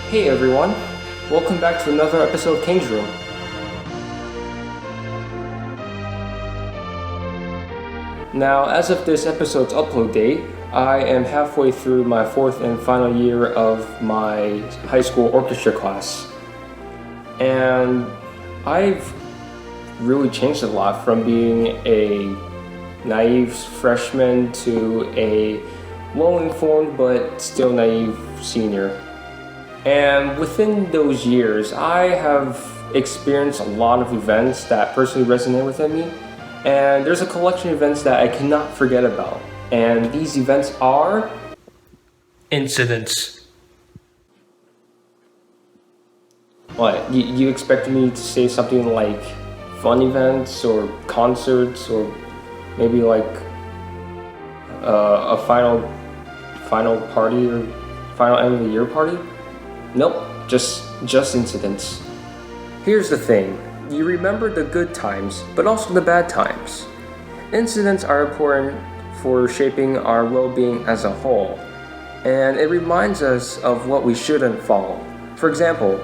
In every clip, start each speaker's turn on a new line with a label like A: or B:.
A: Hey everyone, welcome back to another episode of Khang's Room. Now, as of this episode's upload date, I am halfway through my fourth and final year of my high school orchestra class. And I've really changed a lot from being a naive freshman to a well-informed but still naive senior. And within those years, I have experienced a lot of events that personally resonate within me. And there's a collection of events that I cannot forget about. And these events are incidents. What? You expected me to say something like fun events or concerts or maybe like a final party or final end of the year party? Nope, just incidents. Here's the thing, you remember the good times, but also the bad times. Incidents are important for shaping our well-being as a whole, and it reminds us of what we shouldn't follow. For example,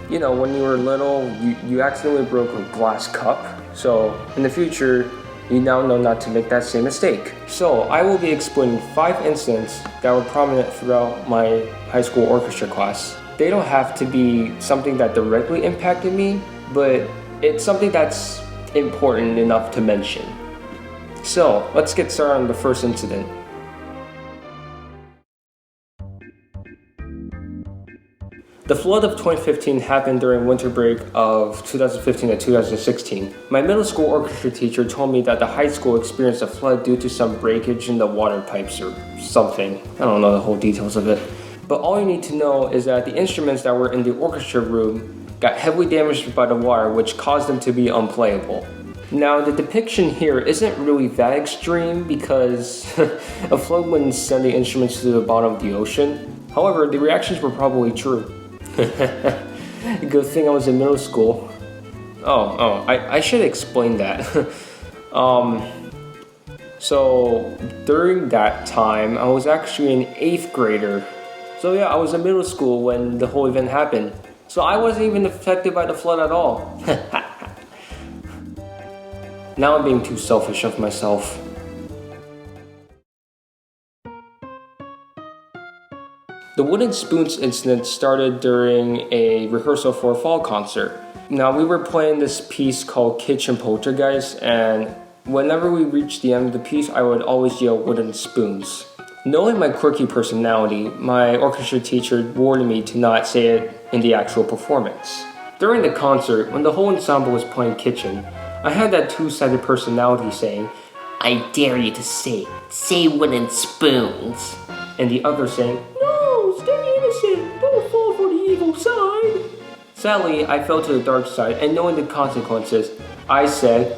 A: when you were little, you accidentally broke a glass cup, so in the future, you now know not to make that same mistake. So I will be explaining 5 incidents that were prominent throughout my high school orchestra class. They don't have to be something that directly impacted me, but it's something that's important enough to mention. So let's get started on the first incident. The flood of 2015 happened during winter break of 2015 to 2016. My middle school orchestra teacher told me that the high school experienced a flood due to some breakage in the water pipes or something. I don't know the whole details of it. But all you need to know is that the instruments that were in the orchestra room got heavily damaged by the water, which caused them to be unplayable. Now, the depiction here isn't really that extreme because a flood wouldn't send the instruments to the bottom of the ocean. However, the reactions were probably true. Good thing I was in middle school. I should explain that. So during that time, I was actually an 8th grader. So yeah, I was in middle school when the whole event happened. So I wasn't even affected by the flood at all. Now I'm being too selfish of myself. The wooden spoons incident started during a rehearsal for a fall concert. Now we were playing this piece called Kitchen Poltergeist, and whenever we reached the end of the piece, I would always yell wooden spoons. Knowing my quirky personality, my orchestra teacher warned me to not say it in the actual performance. During the concert, when the whole ensemble was playing Kitchen, I had that two-sided personality saying, "I dare you to say wooden spoons," and the other saying, "No, stay innocent, don't fall for the evil side." Sadly, I fell to the dark side, and knowing the consequences, I said,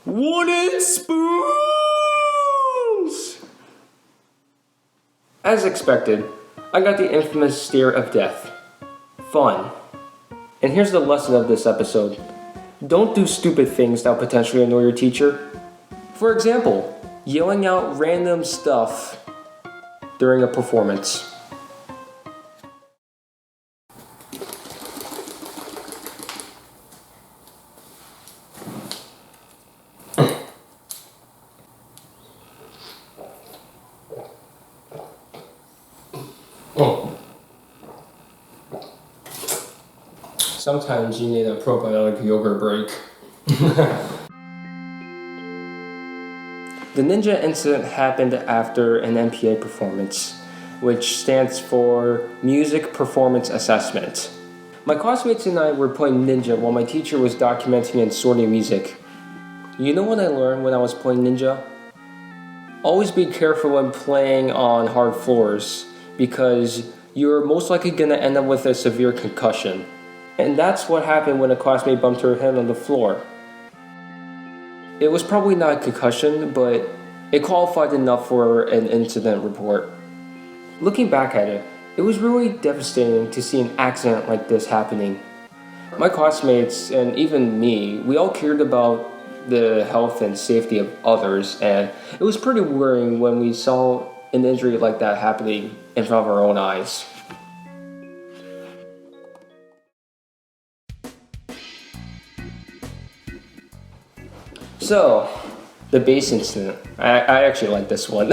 A: "Wooden spoons!" As expected, I got the infamous stare of death. Fun. And here's the lesson of this episode. Don't do stupid things that will potentially annoy your teacher. For example, yelling out random stuff during a performance. Sometimes you need a probiotic yogurt break. The ninja incident happened after an MPA performance, which stands for Music Performance Assessment. My classmates and I were playing ninja while my teacher was documenting and sorting music. You know what I learned when I was playing ninja? Always be careful when playing on hard floors, because you're most likely gonna end up with a severe concussion. And that's what happened when a classmate bumped her head on the floor. It was probably not a concussion, but it qualified enough for an incident report. Looking back at it, it was really devastating to see an accident like this happening. My classmates, and even me, we all cared about the health and safety of others, and it was pretty worrying when we saw an injury like that happening in front of our own eyes. So, the bass incident. I actually like this one.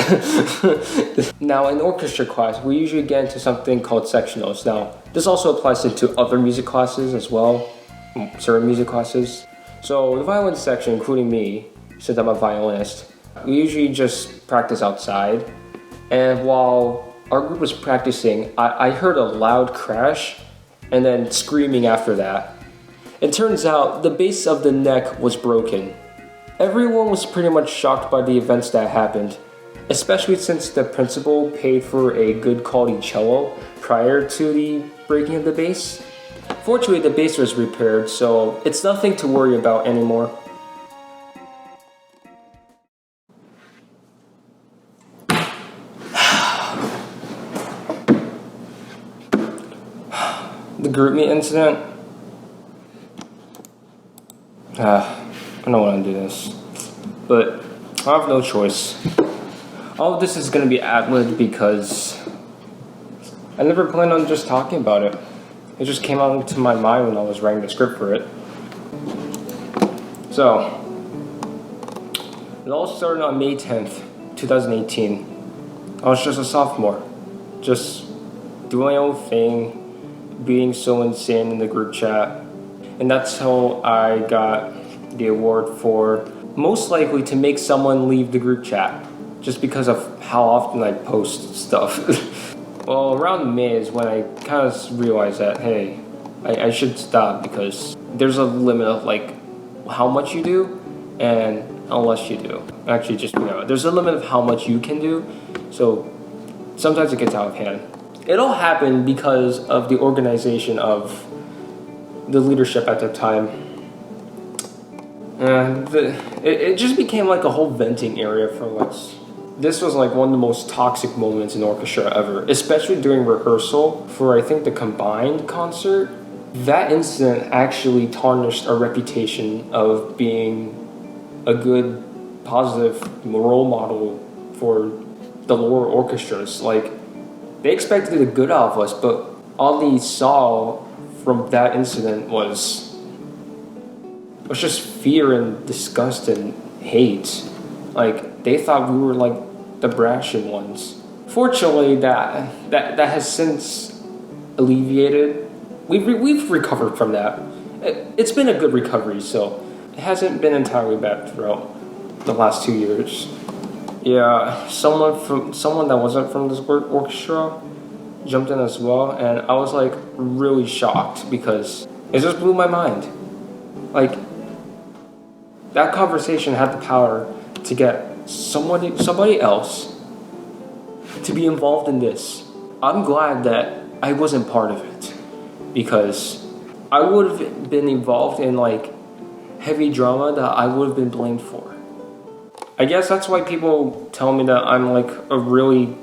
A: Now, in orchestra class, we usually get into something called sectionals. Now, this also applies to other music classes as well, certain music classes. So, the violin section, including me, since I'm a violinist, we usually just practice outside. And while our group was practicing, I heard a loud crash and then screaming after that. It turns out the base of the neck was broken. Everyone was pretty much shocked by the events that happened, especially since the principal paid for a good quality cello prior to the breaking of the bass. Fortunately, the bass was repaired, so it's nothing to worry about anymore. The group meet incident. I don't want to do this, but I have no choice. All of this is going to be ad-libbed because I never planned on just talking about it. It just came out into my mind when I was writing the script for it. So, it all started on May 10th, 2018. I was just a sophomore, just doing my own thing, being so insane in the group chat. And that's how I got the award for most likely to make someone leave the group chat, just because of how often I post stuff. Well, around May is when I kind of realized that, hey, I should stop because there's a limit of like how much you do and how less you do. Actually, just there's a limit of how much you can do, so sometimes it gets out of hand. It all happened because of the organization of the leadership at the time. And it just became like a whole venting area for us. This was like one of the most toxic moments in orchestra ever, especially during rehearsal for I think the combined concert. That incident actually tarnished our reputation of being a good, positive role model for the lower orchestras. Like, they expected the good out of us, but all they saw from that incident was just fear and disgust and hate. Like, they thought we were like the brashy ones. Fortunately, that has since alleviated. We've recovered from that. It's been a good recovery, so it hasn't been entirely bad throughout the last 2 years. Yeah, someone that wasn't from this orchestra jumped in as well, and I was like really shocked because it just blew my mind. Like, that conversation had the power to get somebody else to be involved in this. I'm glad that I wasn't part of it, because I would have been involved in like heavy drama that I would have been blamed for. I guess that's why people tell me that I'm like a really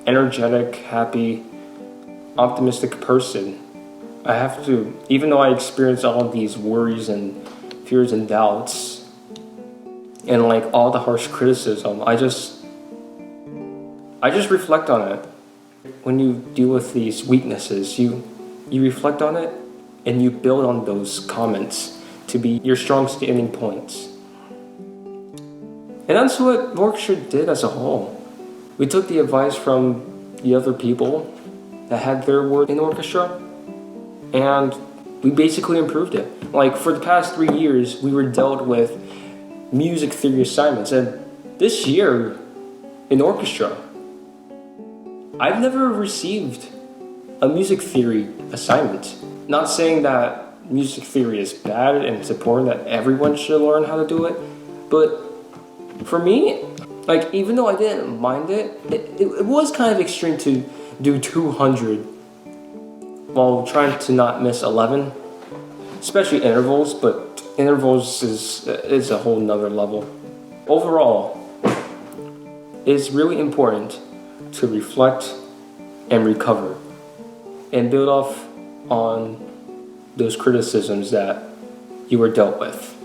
A: energetic, happy, optimistic person. I have to, even though I experience all of these worries and fears and doubts and like all the harsh criticism, I just reflect on it. When you deal with these weaknesses, you reflect on it and you build on those comments to be your strong standing points. And that's what orchestra did as a whole. We took the advice from the other people that had their word in orchestra, and we basically improved it. Like, for the past 3 years, we were dealt with music theory assignments, and this year in orchestra, I've never received a music theory assignment. Not saying that music theory is bad and it's important that everyone should learn how to do it, but for me, like, even though I didn't mind it, it was kind of extreme to do 200 while trying to not miss 11, especially intervals, but intervals is a whole nother level. Overall, it's really important to reflect and recover and build off on those criticisms that you were dealt with.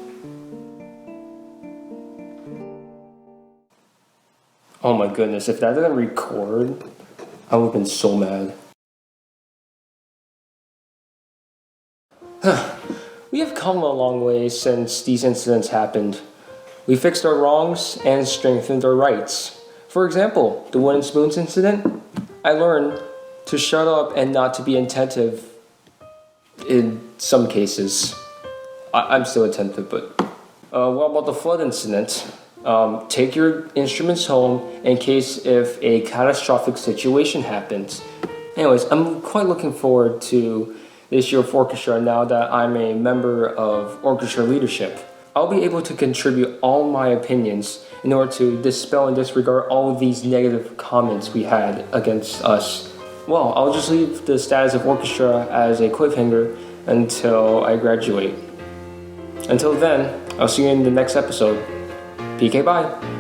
A: Oh my goodness, if that didn't record, I would have been so mad. We have come a long way since these incidents happened. We fixed our wrongs and strengthened our rights. For example, the wooden spoons incident, I learned to shut up and not to be attentive in some cases. I'm still attentive, but what about the flood incident? Take your instruments home in case if a catastrophic situation happens. Anyways, I'm quite looking forward to this year of orchestra now that I'm a member of orchestra leadership. I'll be able to contribute all my opinions in order to dispel and disregard all of these negative comments we had against us. Well, I'll just leave the status of orchestra as a cliffhanger until I graduate. Until then, I'll see you in the next episode. PK, bye!